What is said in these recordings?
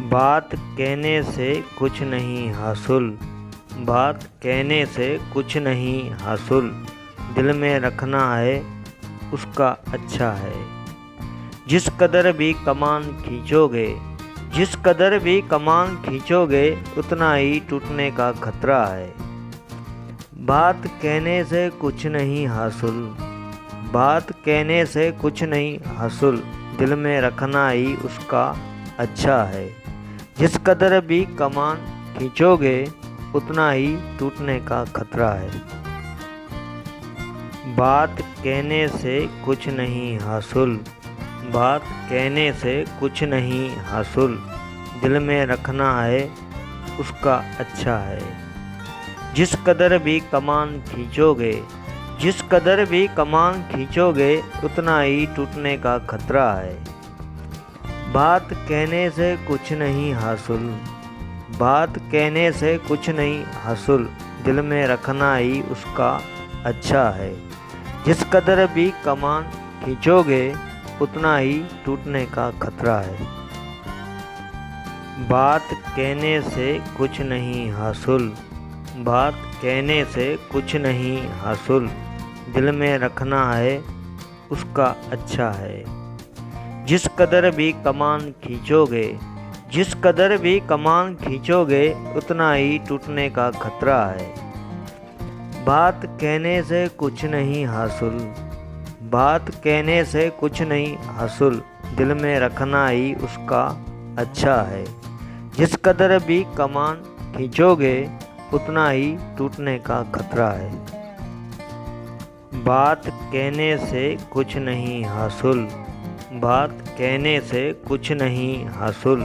बात कहने से कुछ नहीं हासिल, बात कहने से कुछ नहीं हासिल, दिल में रखना है उसका अच्छा है। जिस कदर भी कमान खींचोगे, जिस कदर भी कमान खींचोगे, उतना ही टूटने का खतरा है। बात कहने से कुछ नहीं हासिल, बात कहने से कुछ नहीं हासिल, दिल में रखना ही उसका अच्छा है। जिस कदर भी कमान खींचोगे, उतना ही टूटने का खतरा है। बात कहने से कुछ नहीं हासिल, बात कहने से कुछ नहीं हासिल, दिल में रखना है उसका अच्छा है। जिस कदर भी कमान खींचोगे, जिस कदर भी कमान खींचोगे, उतना ही टूटने का खतरा है। बात कहने से कुछ नहीं हासिल, बात कहने से कुछ नहीं हासिल, दिल में रखना ही उसका अच्छा है। जिस कदर भी कमान खींचोगे, उतना ही टूटने का खतरा है। बात कहने से कुछ नहीं हासिल, बात कहने से कुछ नहीं हासिल, दिल में रखना है उसका अच्छा है। जिस कदर भी कमान खींचोगे, जिस कदर भी कमान खींचोगे, उतना ही टूटने का खतरा है। बात कहने से कुछ नहीं हासिल, बात कहने से कुछ नहीं हासिल, दिल में रखना ही उसका अच्छा है। जिस कदर भी कमान खींचोगे, उतना ही टूटने का खतरा है। बात कहने से कुछ नहीं हासिल, बात कहने से कुछ नहीं हासिल,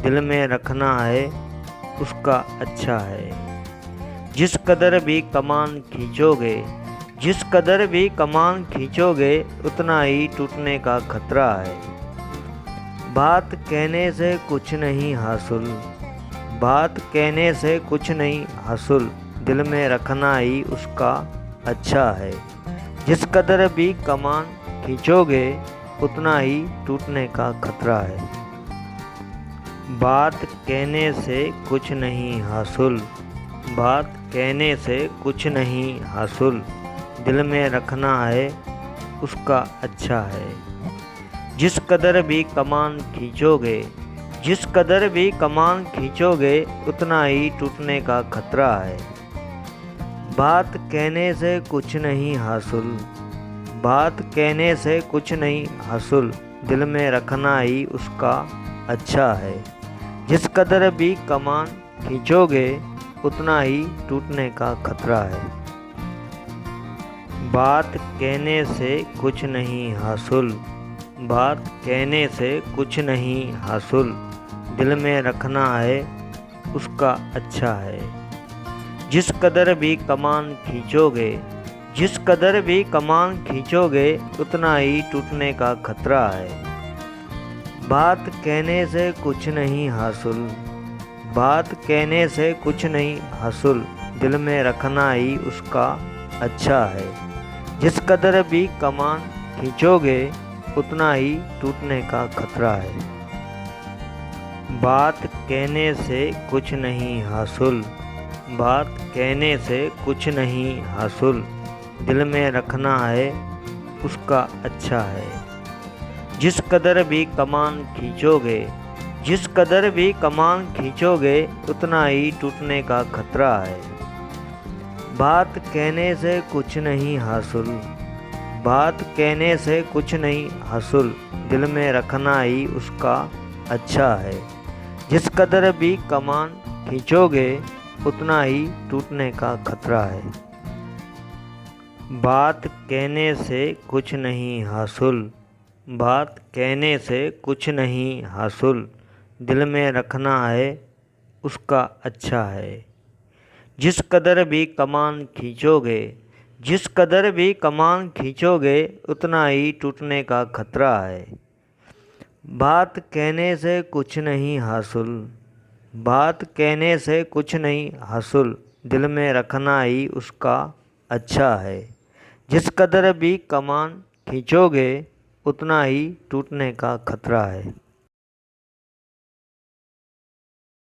दिल में रखना है उसका अच्छा है। जिस कदर भी कमान खींचोगे, जिस कदर भी कमान खींचोगे, उतना ही टूटने का खतरा है। बात कहने से कुछ नहीं हासिल, बात कहने से कुछ नहीं हासिल, दिल में रखना ही उसका अच्छा है। जिस कदर भी कमान खींचोगे, उतना ही टूटने का खतरा है। बात कहने से कुछ नहीं हासिल, बात कहने से कुछ नहीं हासिल, दिल में रखना है उसका अच्छा है। जिस कदर भी कमान खींचोगे, जिस कदर भी कमान खींचोगे, उतना ही टूटने का खतरा है। बात कहने से कुछ नहीं हासिल, बात कहने से कुछ नहीं हासिल, दिल में रखना ही उसका अच्छा है। जिस कदर भी कमान खींचोगे, उतना ही टूटने का खतरा है। बात कहने से कुछ नहीं हासिल, बात कहने से कुछ नहीं हासिल, दिल में रखना है उसका अच्छा है। जिस कदर भी कमान खींचोगे, जिस कदर भी कमान खींचोगे, उतना ही टूटने का खतरा है। बात कहने से कुछ नहीं हासिल, बात कहने से कुछ नहीं हासिल, दिल में रखना ही उसका अच्छा है। जिस कदर भी कमान खींचोगे, उतना ही टूटने का खतरा है। बात कहने से कुछ नहीं हासिल, बात कहने से कुछ नहीं हासिल, दिल में रखना है उसका अच्छा है। जिस कदर भी कमान खींचोगे, जिस कदर भी कमान खींचोगे, उतना ही टूटने का खतरा है। बात कहने से कुछ नहीं हासिल, बात कहने से कुछ नहीं हासिल, दिल में रखना ही उसका अच्छा है। जिस कदर भी कमान खींचोगे, उतना ही टूटने का खतरा है। बात कहने से कुछ नहीं हासिल, बात कहने से कुछ नहीं हासिल, दिल में रखना है उसका अच्छा है। जिस कदर भी कमान खींचोगे, जिस कदर भी कमान खींचोगे, उतना ही टूटने का खतरा है। बात कहने से कुछ नहीं हासिल, बात कहने से कुछ नहीं हासिल, दिल में रखना ही उसका अच्छा है। जिस कदर भी कमान खींचोगे, उतना ही टूटने का खतरा है।